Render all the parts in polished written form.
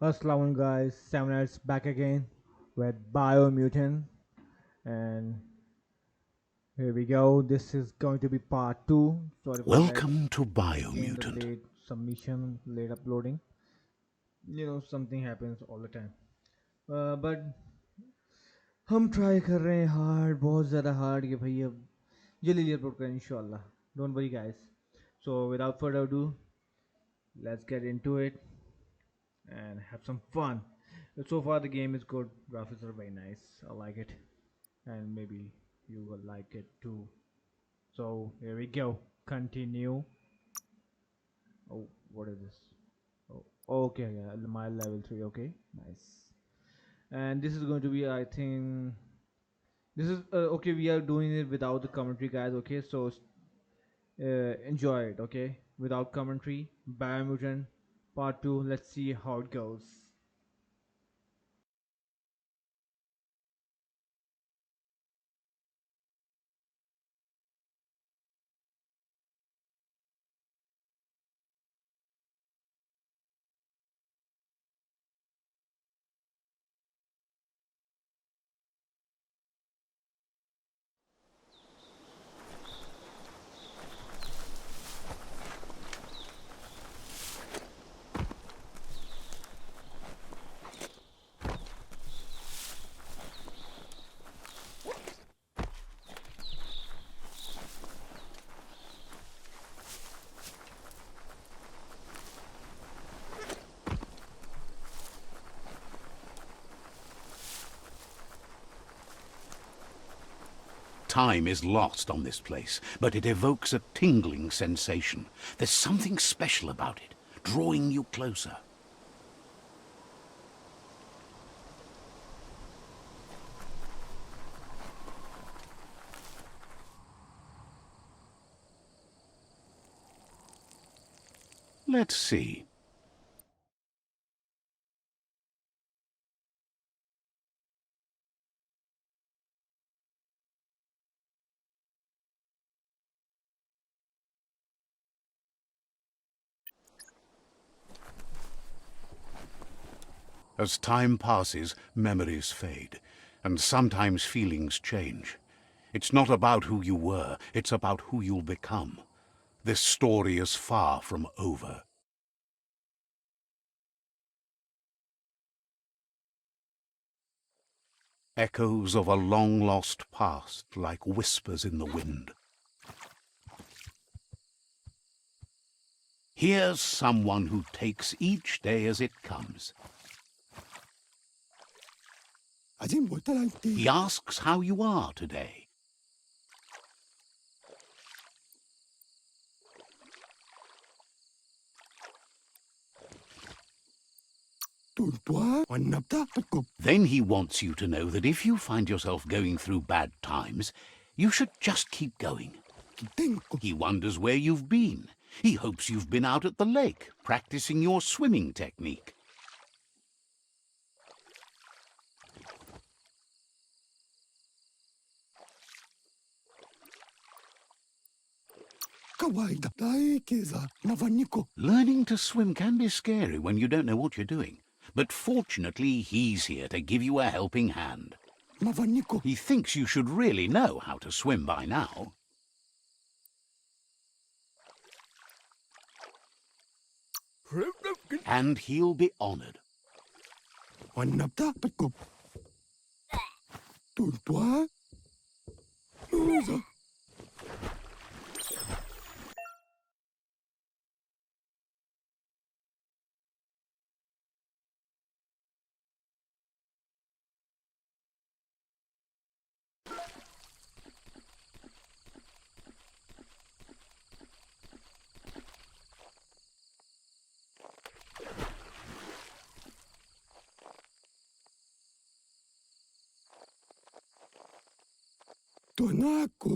Assalamu guys, 7 Nights back again with Biomutant, and here we go. This is going to be part 2. Sorry for that. Welcome to Again, the Biomutant. late submission, late uploading. Something happens all the time. But हम try कर रहे हैं hard, बहुत ज़्यादा hard कि भाई अब जल्दी जल्दी अपलोड करें इंशाल्लाह. Don't worry guys. So without further ado, let's get into it and have some fun. So far the game is good, graphics are very nice, I like it, and maybe you will like it too. So here we go, continue. Oh, what is this? Oh, okay, yeah, my level 3. Okay, nice. And this is going to be, I think, this is okay, we are doing it without the commentary guys. Okay, so enjoy it. Okay, without commentary, Biomutant part 2. Let's see how it goes. Time is lost on this place, but it evokes a tingling sensation. There's something special about it, drawing you closer. Let's see. As time passes, memories fade, and sometimes feelings change. It's not about who you were, it's about who you'll become. This story is far from over. Echoes of a long-lost past, like whispers in the wind. Here's someone who takes each day as it comes. He asks how you are today. Then he wants you to know that if you find yourself going through bad times, you should just keep going. He wonders where you've been. He hopes you've been out at the lake, practicing your swimming technique. Learning to swim can be scary when you don't know what you're doing. But fortunately, he's here to give you a helping hand. He thinks you should really know how to swim by now. And he'll be honored.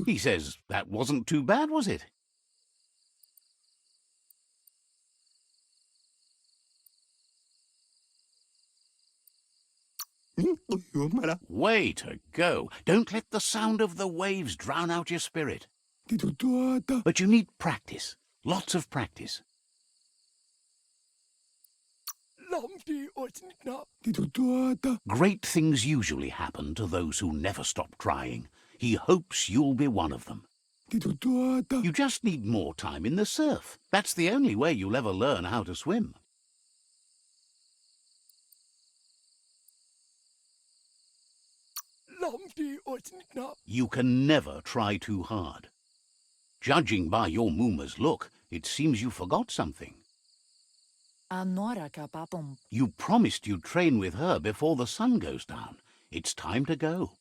He says, that wasn't too bad, was it? Way to go. Don't let the sound of the waves drown out your spirit. But you need practice. Lots of practice. Great things usually happen to those who never stop trying. He hopes you'll be one of them. You just need more time in the surf. That's the only way you'll ever learn how to swim. You can never try too hard. Judging by your Mooma's look, it seems you forgot something. You promised you'd train with her before the sun goes down. It's time to go.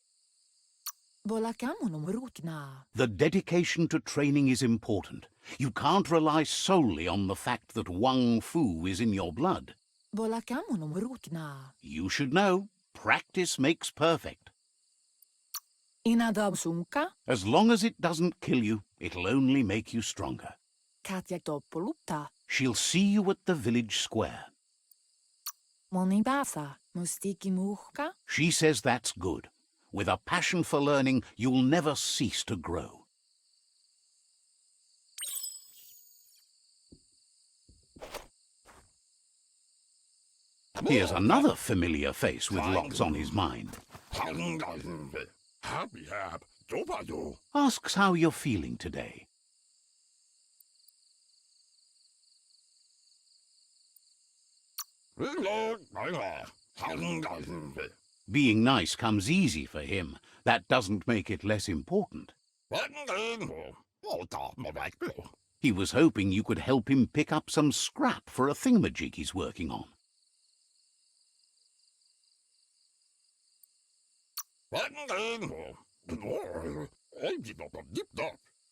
The dedication to training is important. You can't rely solely on the fact that Wang Fu is in your blood. You should know, practice makes perfect. As long as it doesn't kill you, it'll only make you stronger. She'll see you at the village square. She says that's good. With a passion for learning, you'll never cease to grow. Here's another familiar face with lots on his mind. Asks how you're feeling today. Being nice comes easy for him. That doesn't make it less important. He was hoping you could help him pick up some scrap for a thingamajig he's working on.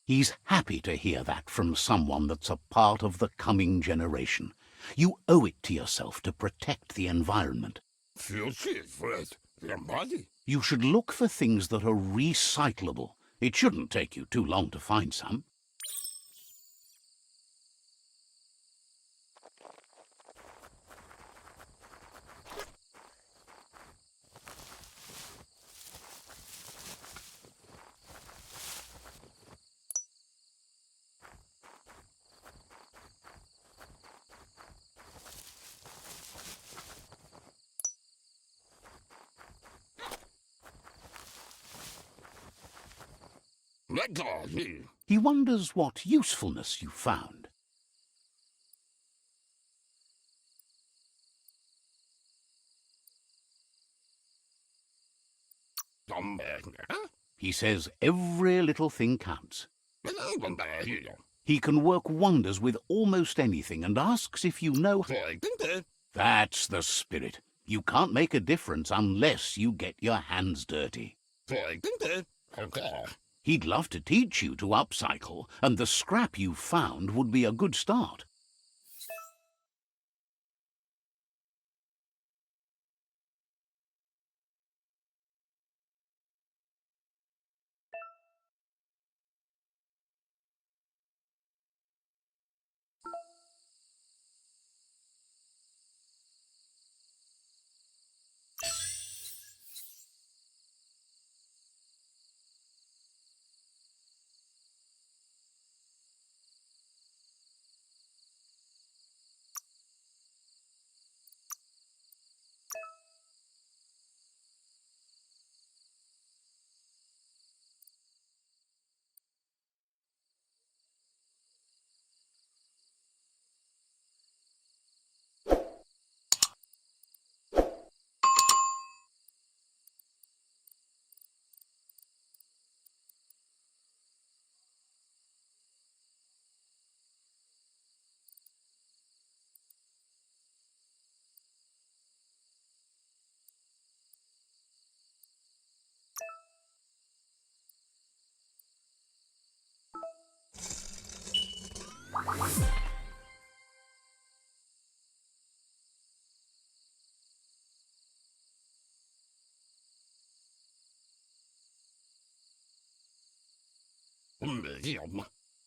He's happy to hear that from someone that's a part of the coming generation. You owe it to yourself to protect the environment. You should look for things that are recyclable. It shouldn't take you too long to find some. He wonders what usefulness you found. He says every little thing counts. He can work wonders with almost anything and asks if you know. That's the spirit. You can't make a difference unless you get your hands dirty. He'd love to teach you to upcycle, and the scrap you found would be a good start.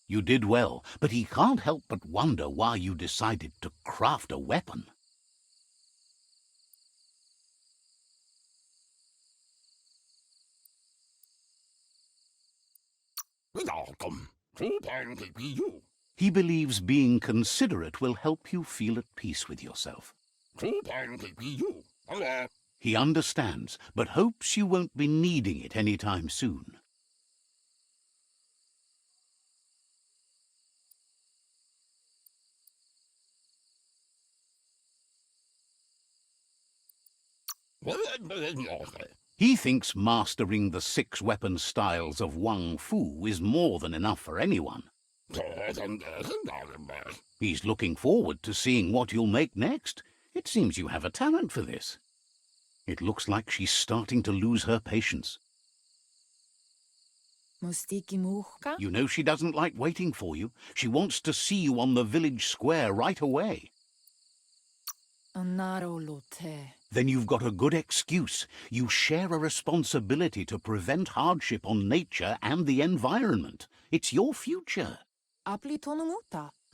You did well, but he can't help but wonder why you decided to craft a weapon. He believes being considerate will help you feel at peace with yourself. He understands, but hopes you won't be needing it anytime soon. He thinks mastering the 6 weapon styles of Wang Fu is more than enough for anyone. He's looking forward to seeing what you'll make next. It seems you have a talent for this. It looks like she's starting to lose her patience. You know she doesn't like waiting for you. She wants to see you on the village square right away. Then you've got a good excuse. You share a responsibility to prevent hardship on nature and the environment. It's your future.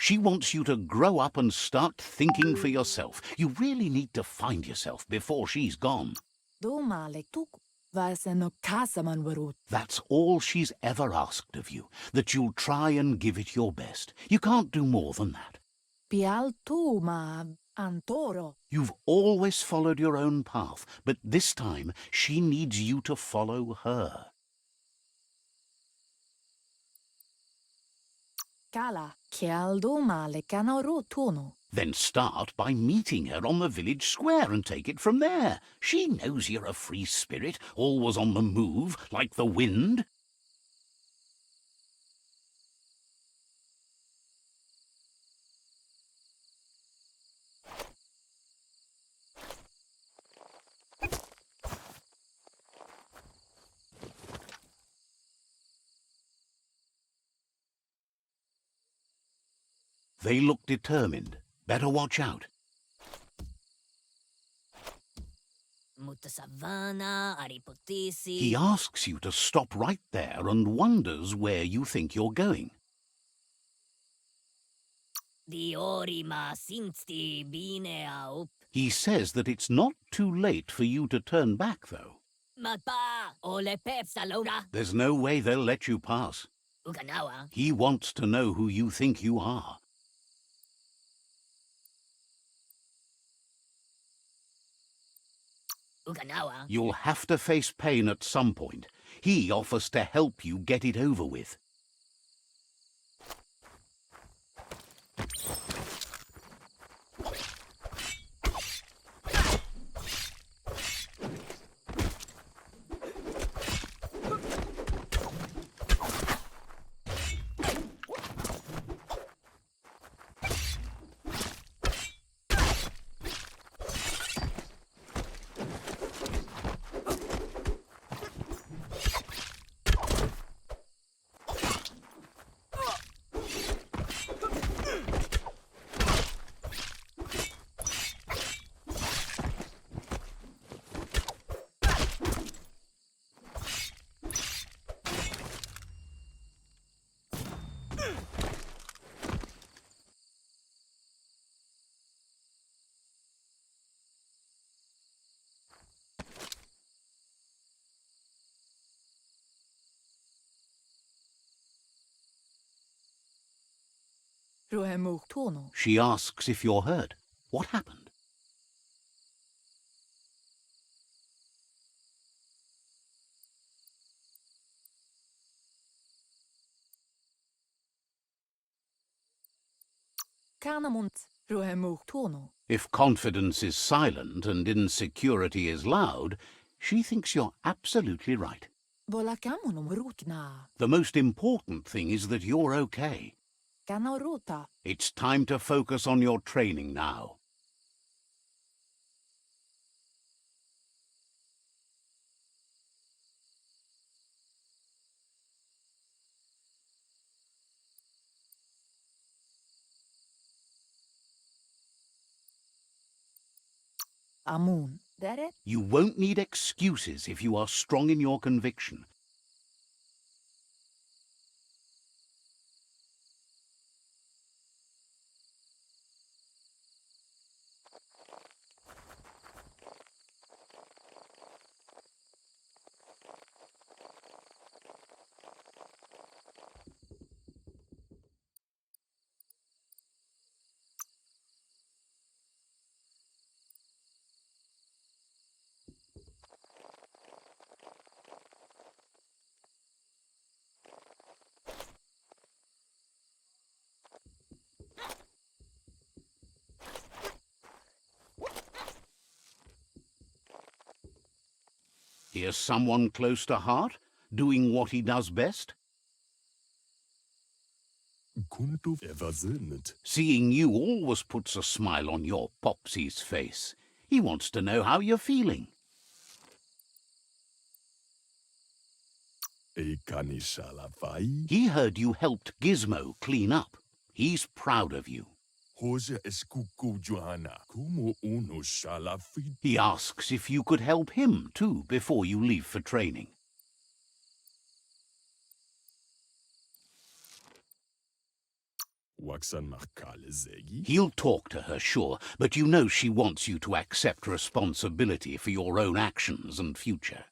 She wants you to grow up and start thinking for yourself. You really need to find yourself before she's gone. That's all she's ever asked of you, that you'll try and give it your best. You can't do more than that. You've always followed your own path, but this time she needs you to follow her. Then start by meeting her on the village square and take it from there. She knows you're a free spirit, always on the move, like the wind. They look determined. Better watch out. He asks you to stop right there and wonders where you think you're going. He says that it's not too late for you to turn back, though. There's no way they'll let you pass. He wants to know who you think you are. You'll have to face pain at some point. He offers to help you get it over with. She asks if you're hurt. What happened? If confidence is silent and insecurity is loud, she thinks you're absolutely right. The most important thing is that you're okay. It's time to focus on your training now. You won't need excuses if you are strong in your conviction. Here's someone close to heart, doing what he does best. Seeing you always puts a smile on your Popsy's face. He wants to know how you're feeling. He heard you helped Gizmo clean up. He's proud of you. He asks if you could help him too before you leave for training. He'll talk to her, sure, but you know she wants you to accept responsibility for your own actions and future.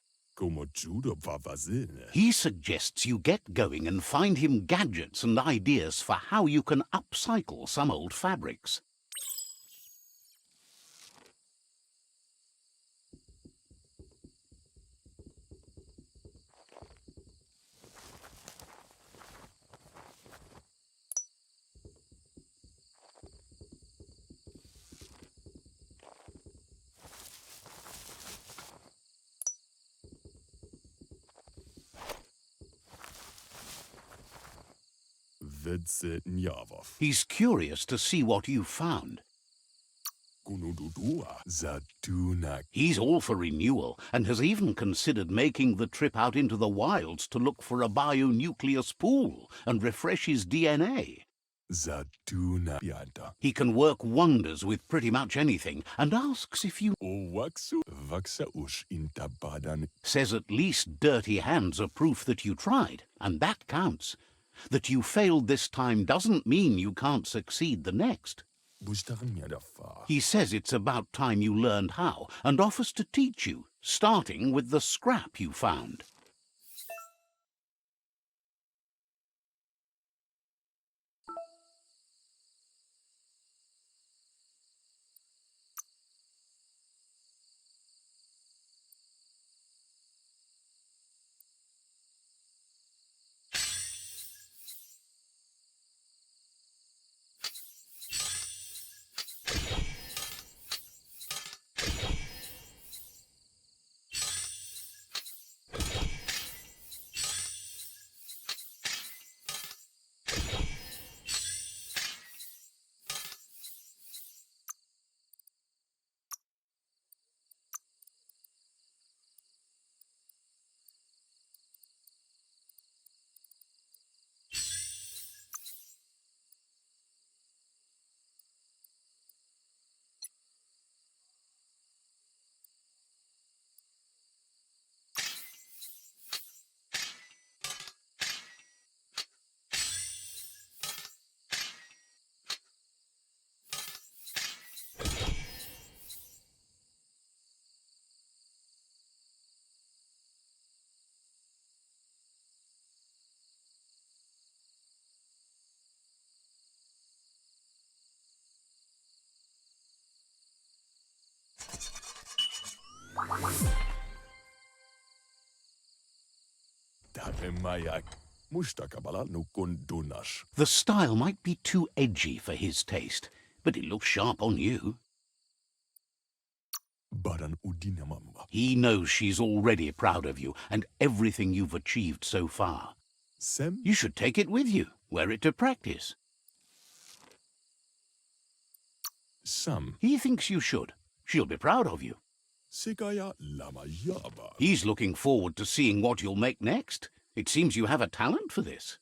He suggests you get going and find him gadgets and ideas for how you can upcycle some old fabrics. He's curious to see what you found. He's all for renewal and has even considered making the trip out into the wilds to look for a bionucleus pool and refresh his DNA. He can work wonders with pretty much anything and asks if you... Says at least dirty hands are proof that you tried, and that counts. That you failed this time doesn't mean you can't succeed the next. He says it's about time you learned how and offers to teach you, starting with the scrap you found. The style might be too edgy for his taste, but it looks sharp on you. He knows she's already proud of you and everything you've achieved so far. You should take it with you, wear it to practice. He thinks you should. She'll be proud of you. He's looking forward to seeing what you'll make next. It seems you have a talent for this.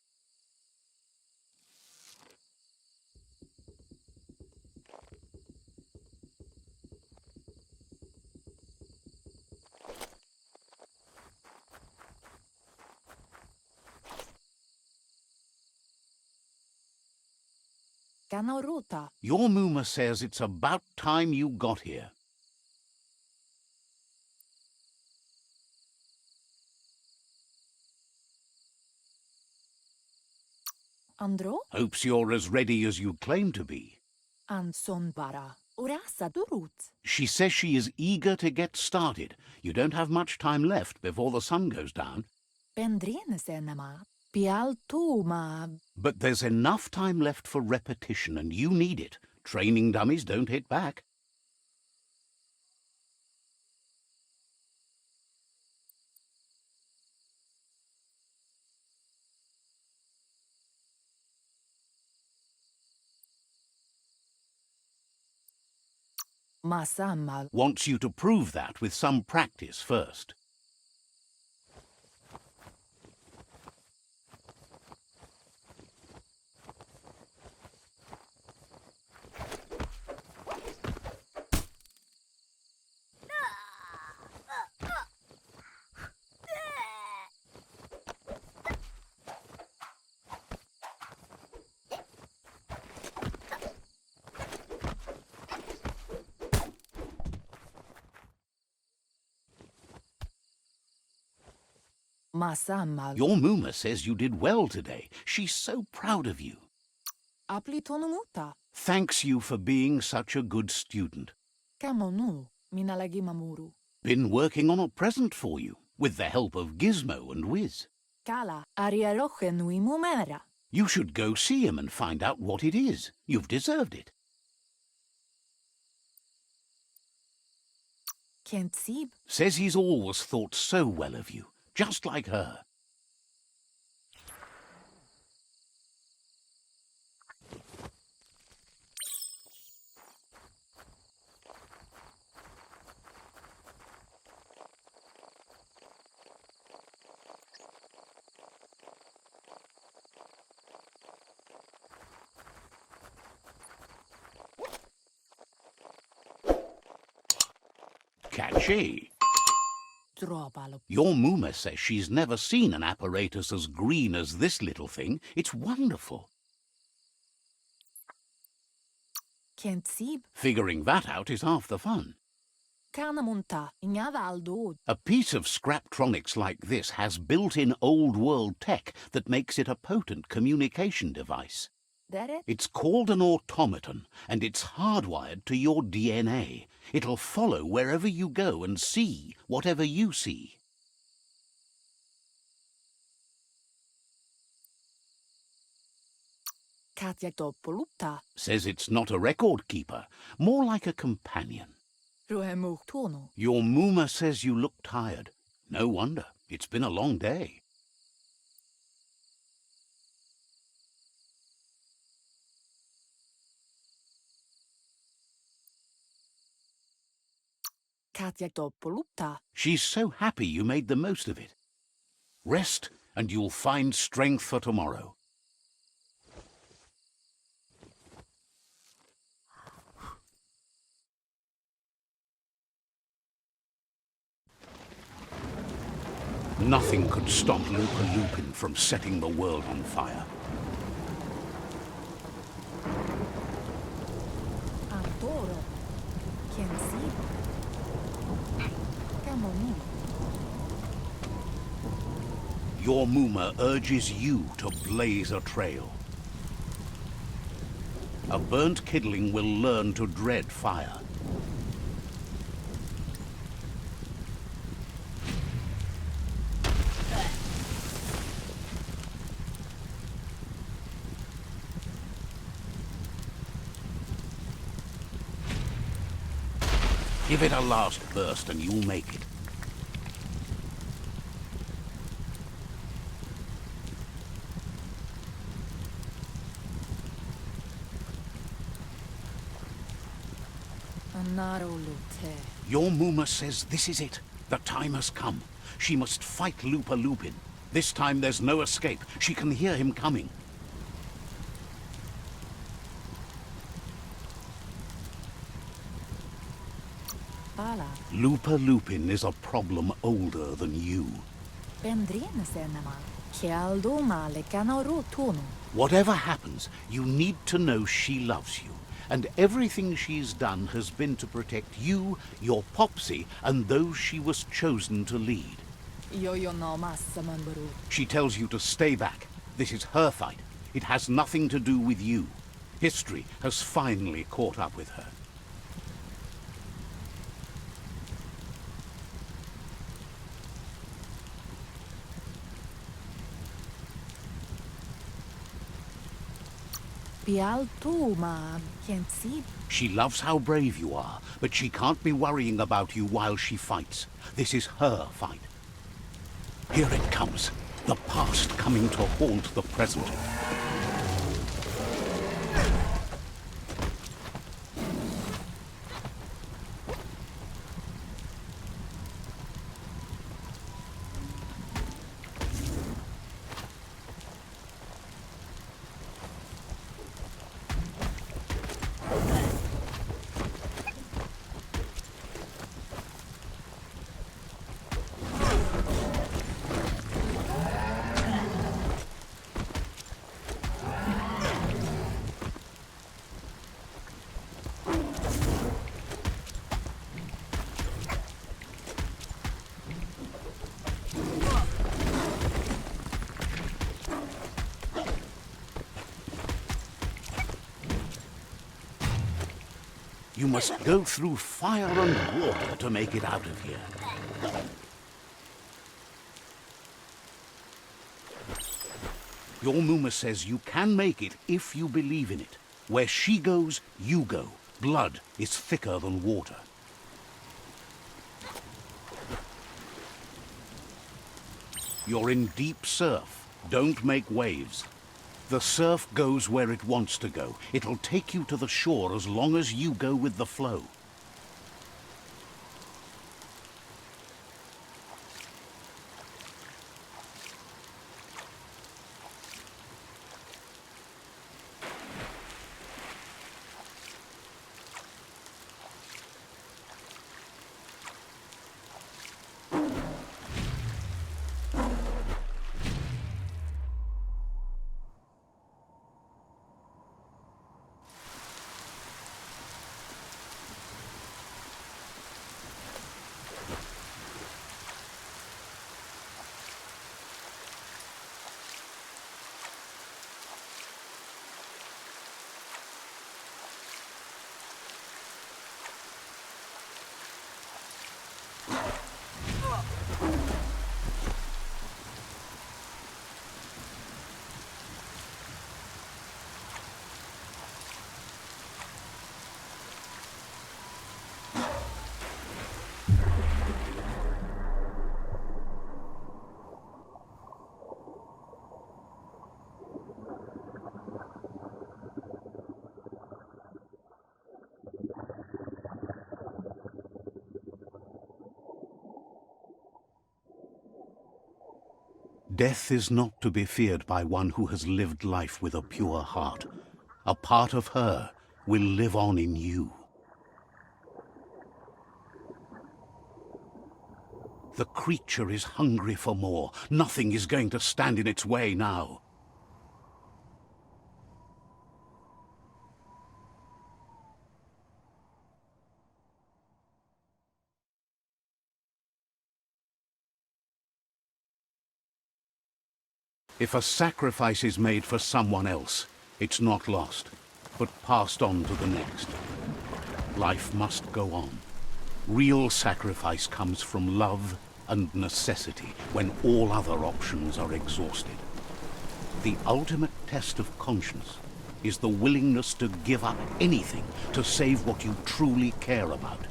Your Muma says it's about time you got here. Andro? Hopes you're as ready as you claim to be. Ansonbara. Urasa durut. She says she is eager to get started. You don't have much time left before the sun goes down. Pendrenesenema. Pialtuma. But there's enough time left for repetition, and you need it. Training dummies don't hit back. Masammal. Wants you to prove that with some practice first. Masammal. Your Muma says you did well today. She's so proud of you. Aplitonumuta. Thanks you for being such a good student. Kamonu. Minalagimamuru. Been working on a present for you, with the help of Gizmo and Wiz. Kala. Ariarochenui mumera. You should go see him and find out what it is. You've deserved it. Kentsib. Says he's always thought so well of you, just like her. Catchy. Tropalo. Your Muma says she's never seen an apparatus as green as this little thing. It's wonderful. Kentsib. Figuring that out is half the fun. Kanamunta. Ingavaldo. A piece of Scraptronics like this has built-in old-world tech that makes it a potent communication device. Deret. It's called an automaton, and it's hardwired to your DNA. It'll follow wherever you go and see whatever you see. Katjatopolupta. Says it's not a record keeper, more like a companion. Ruhemuktono. Your Muma says you look tired. No wonder. It's been a long day. Katjatopolupta. She's so happy you made the most of it. Rest, and you'll find strength for tomorrow. Nothing could stop LUPA-LUPIN from setting the world on fire. Antoro. Kentsib. Kamoni. Your Muma urges you to blaze a trail. A burnt kidling will learn to dread fire. Give it a last burst and you'll make it. Anarolute. Your Muma says this is it. The time has come. She must fight LUPA-LUPIN. This time there's no escape. She can hear him coming. Pala. LUPA-LUPIN is a problem older than you. Bendrenesenema. Kialdo male kanorotono. Whatever happens, you need to know she loves you. And everything she's done has been to protect you, your Popsy, and those she was chosen to lead. Yo no massamanbaru. She tells you to stay back. This is her fight. It has nothing to do with you. History has finally caught up with her. Bialtoma. Kentsib. She loves how brave you are, but she can't be worrying about you while she fights. This is her fight. Here it comes. The past coming to haunt the present. You must go through fire and water to make it out of here. Your Muma says you can make it if you believe in it. Where she goes, you go. Blood is thicker than water. You're in deep surf. Don't make waves. The surf goes where it wants to go. It'll take you to the shore as long as you go with the flow. Death is not to be feared by one who has lived life with a pure heart. A part of her will live on in you. The creature is hungry for more. Nothing is going to stand in its way now. If a sacrifice is made for someone else, it's not lost, but passed on to the next. Life must go on. Real sacrifice comes from love and necessity when all other options are exhausted. The ultimate test of conscience is the willingness to give up anything to save what you truly care about.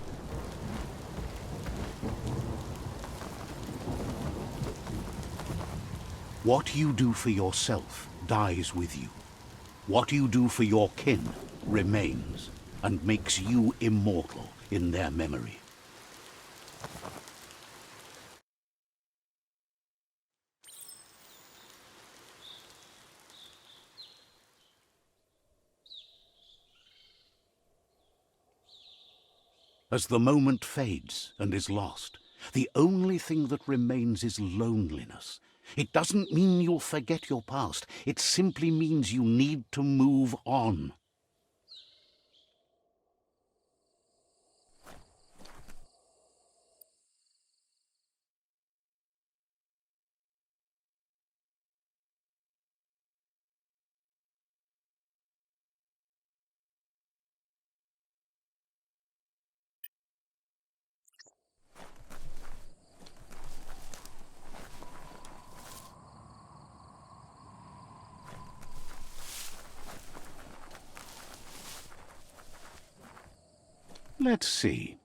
What you do for yourself dies with you. What you do for your kin remains and makes you immortal in their memory. As the moment fades and is lost, the only thing that remains is loneliness. It doesn't mean you'll forget your past. It simply means you need to move on. Let's see.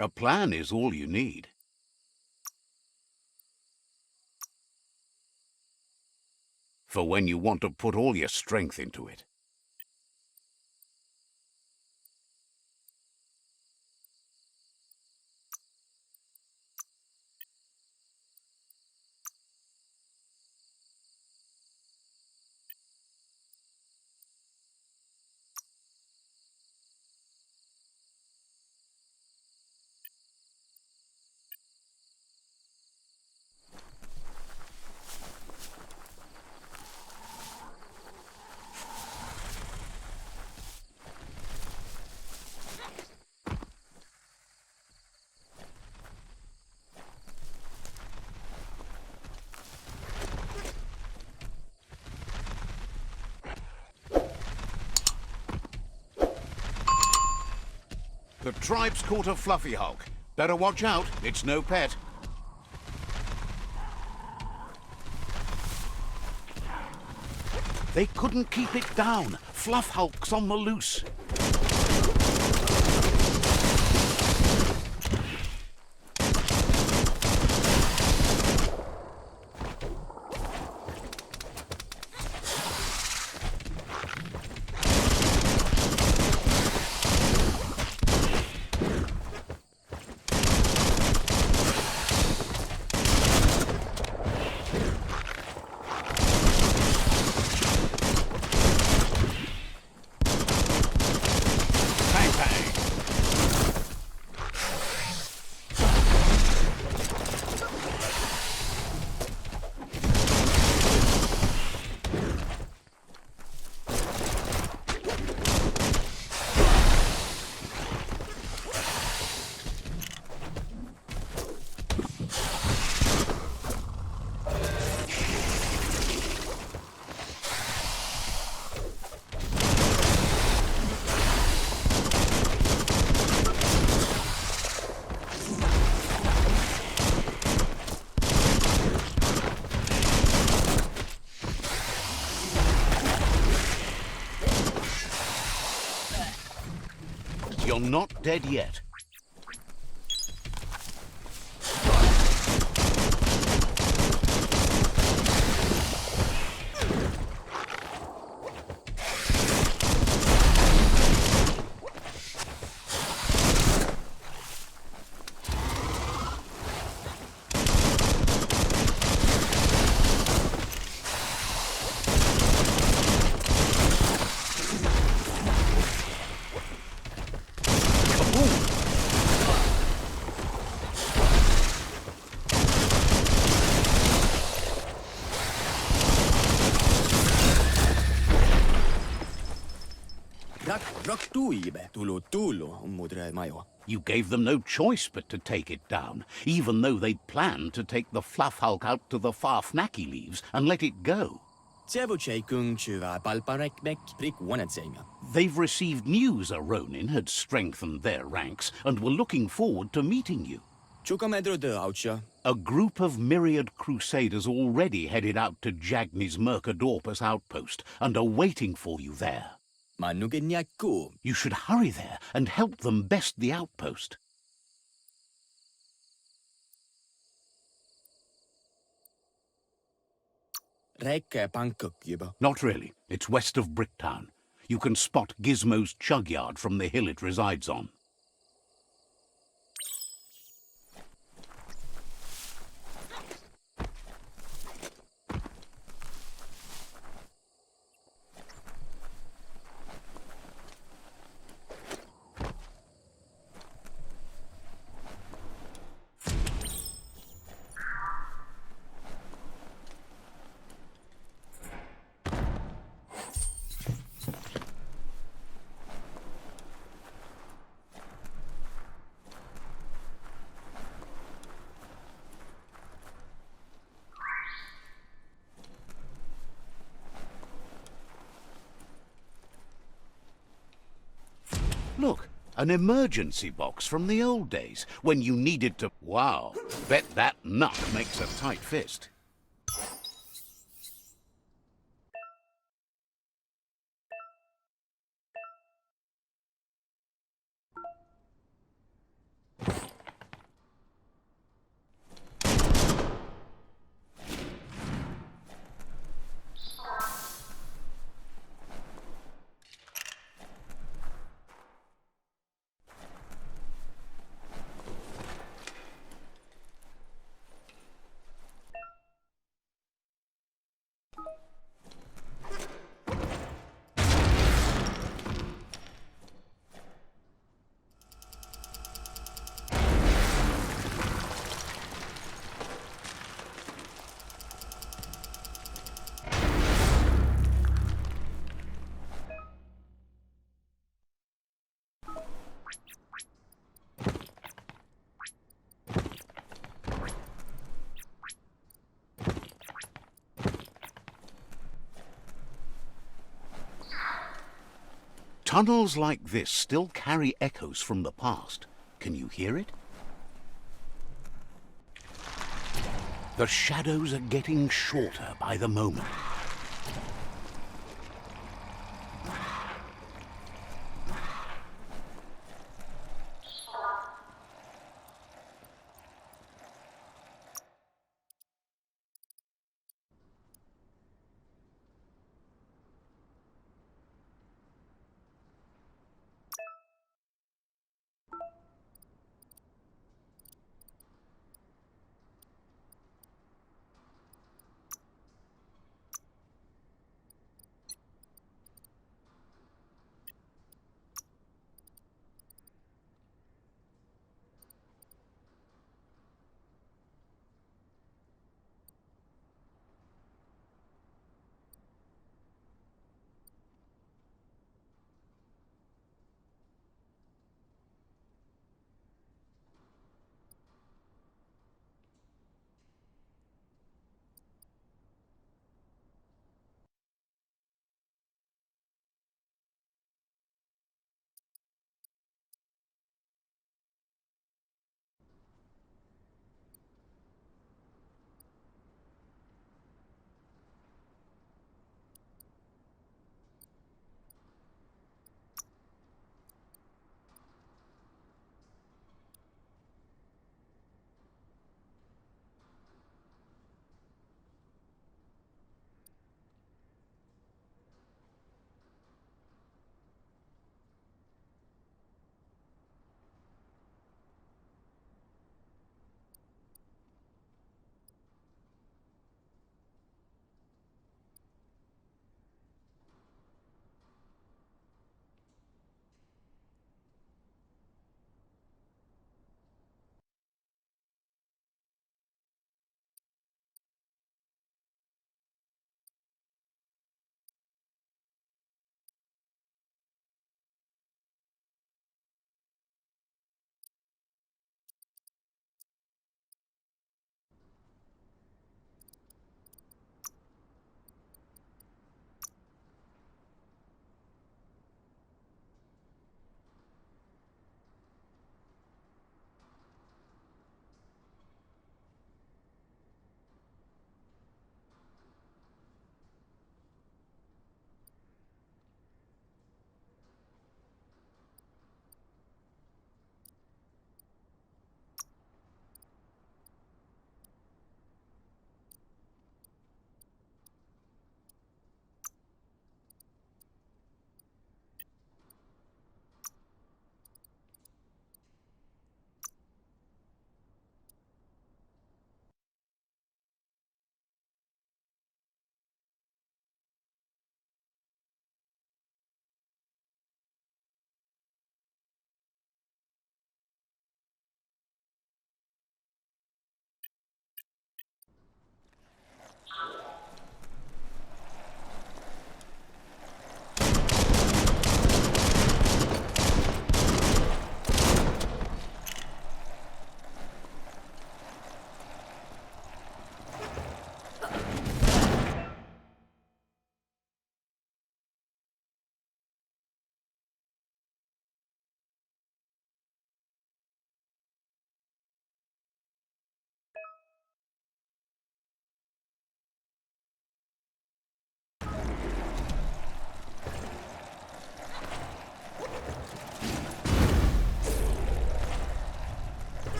A plan is all you need. For when you want to put all your strength into it. The tribe's caught a fluffy hulk. Better watch out, it's no pet. They couldn't keep it down. Fluff hulk's on the loose. You're not dead yet. You gave them no choice but to take it down, even though they'd planned to take the Fluff Hulk out to the far Fnacky leaves and let it go. They've received news a Ronin had strengthened their ranks and were looking forward to meeting you. A group of myriad crusaders already headed out to Jagni's Mercadorpus outpost and are waiting for you there. You should hurry there and help them best the outpost. Not really. It's west of BAICHTOWN. You can spot Gizmo's chug yard from the hill it resides on. Look, an emergency box from the old days, when you needed to... Wow, bet that nut makes a tight fist. Tunnels like this still carry echoes from the past. Can you hear it? The shadows are getting shorter by the moment.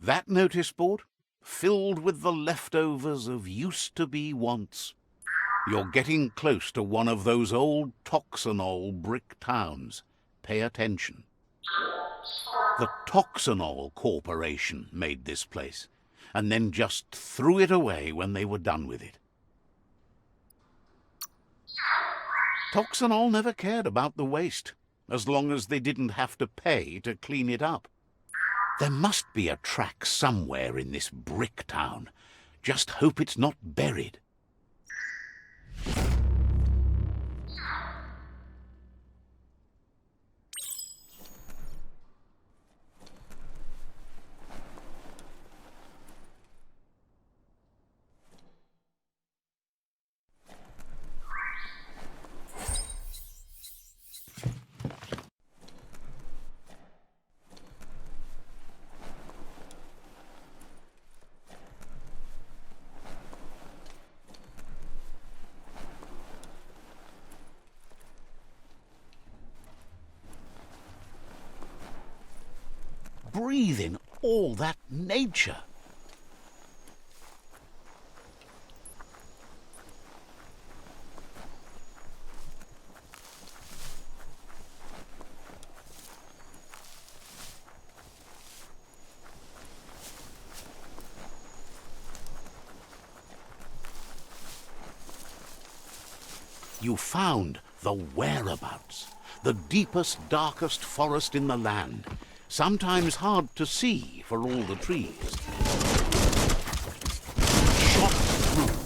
That notice board, filled with the leftovers of used-to-be wants. You're getting close to one of those old Toxanol brick towns. Pay attention. The Toxanol Corporation made this place, and then just threw it away when they were done with it. Toxanol never cared about the waste, as long as they didn't have to pay to clean it up. There must be a track somewhere in this brick town. Just hope it's not buried. Breathe in all that nature. You found the whereabouts, the deepest, darkest forest in the land. Sometimes hard to see for all the trees. Shot through.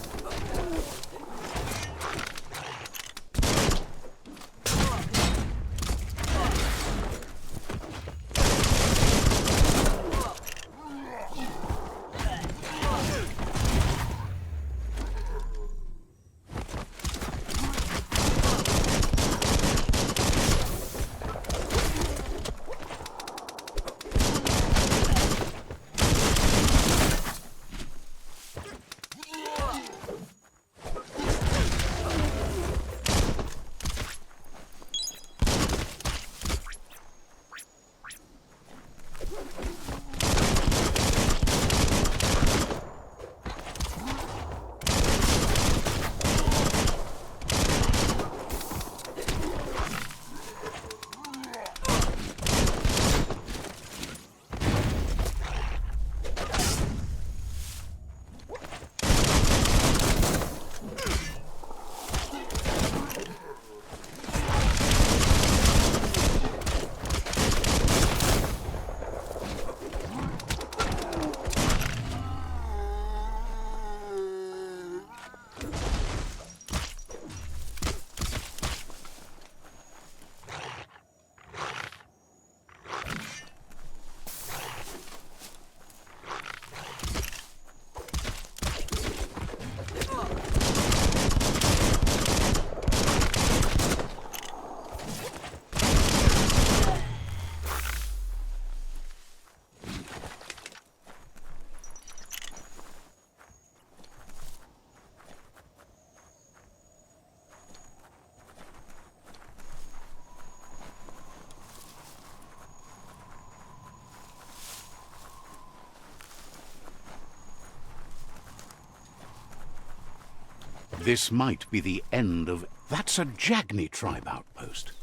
This might be the end of... That's a Jagni tribe outpost.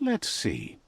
Let's see.